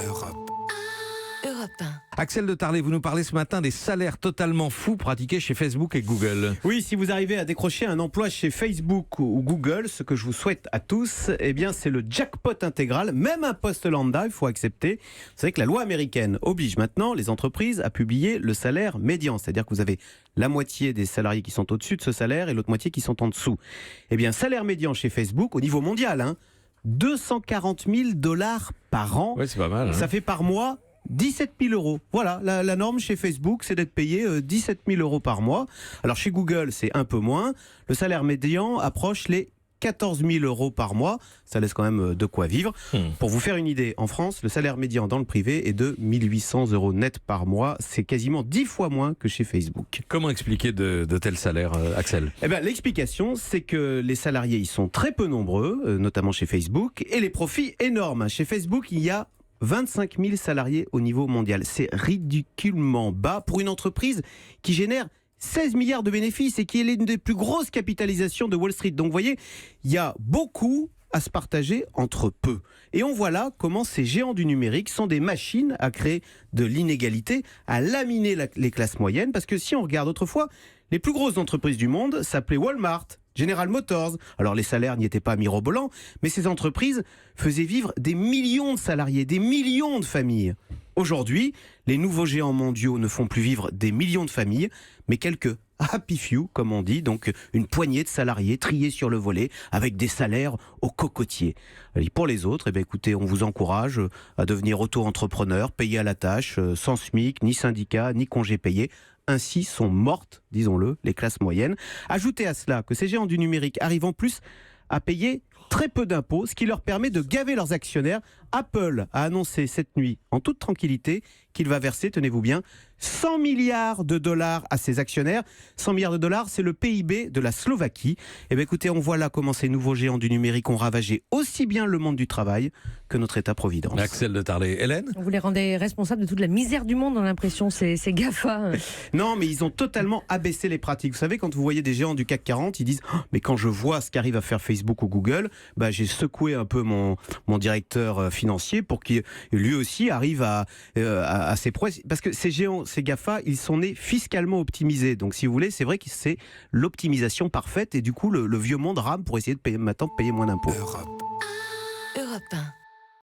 Europe. Europe 1. Axel de Tarlet, vous nous parlez ce matin des salaires totalement fous pratiqués chez Facebook et Google. Oui, si vous arrivez à décrocher un emploi chez Facebook ou Google, ce que je vous souhaite à tous, eh bien, c'est le jackpot intégral. Même un poste lambda, il faut accepter. Vous savez que la loi américaine oblige maintenant les entreprises à publier le salaire médian. C'est-à-dire que vous avez la moitié des salariés qui sont au-dessus de ce salaire et l'autre moitié qui sont en dessous. Eh bien, salaire médian chez Facebook, au niveau mondial, 240 000 $ par an. Oui, c'est pas mal. Ça fait par mois 17 000 euros. Voilà, la norme chez Facebook, c'est d'être payé 17 000 euros par mois. Alors chez Google, c'est un peu moins. Le salaire médian approche les 14 000 euros par mois. Ça laisse quand même de quoi vivre. Pour vous faire une idée, en France, le salaire médian dans le privé est de 1 800 euros net par mois. C'est quasiment 10 fois moins que chez Facebook. Comment expliquer de tels salaires, Axel ? Eh ben, l'explication, c'est que les salariés, ils sont très peu nombreux, notamment chez Facebook, et les profits énormes. Chez Facebook, il y a 25 000 salariés au niveau mondial. C'est ridiculement bas pour une entreprise qui génère 16 milliards de bénéfices et qui est l'une des plus grosses capitalisations de Wall Street. Donc vous voyez, il y a beaucoup à se partager entre peu. Et on voit là comment ces géants du numérique sont des machines à créer de l'inégalité, à laminer les classes moyennes. Parce que si on regarde autrefois, les plus grosses entreprises du monde s'appelaient Walmart, General Motors. Alors les salaires n'y étaient pas mirobolants, mais ces entreprises faisaient vivre des millions de salariés, des millions de familles. Aujourd'hui, les nouveaux géants mondiaux ne font plus vivre des millions de familles, mais quelques happy few, comme on dit, donc une poignée de salariés triés sur le volet avec des salaires au cocotier. Et pour les autres, écoutez, on vous encourage à devenir auto-entrepreneur, payé à la tâche, sans SMIC, ni syndicat, ni congé payé. Ainsi sont mortes, disons-le, les classes moyennes. Ajoutez à cela que ces géants du numérique arrivent en plus à payer très peu d'impôts, ce qui leur permet de gaver leurs actionnaires. Apple a annoncé cette nuit, en toute tranquillité, qu'il va verser, tenez-vous bien, 100 milliards de dollars à ses actionnaires. 100 milliards de dollars, c'est le PIB de la Slovaquie. Écoutez, on voit là comment ces nouveaux géants du numérique ont ravagé aussi bien le monde du travail que notre État-providence. Axel de Tarlet. Hélène ? Vous les rendez responsables de toute la misère du monde, on a l'impression, ces GAFA. Non, mais ils ont totalement abaissé les pratiques. Vous savez, quand vous voyez des géants du CAC 40, ils disent « Oh, mais quand je vois ce qu'arrive à faire Facebook ou Google, j'ai secoué un peu mon directeur financier pour qu'il lui aussi arrive à ses prouesses. » Parce que ces géants, ces GAFA, ils sont nés fiscalement optimisés. Donc si vous voulez, c'est vrai que c'est l'optimisation parfaite et du coup, le vieux monde rame pour essayer de payer moins d'impôts. Europe.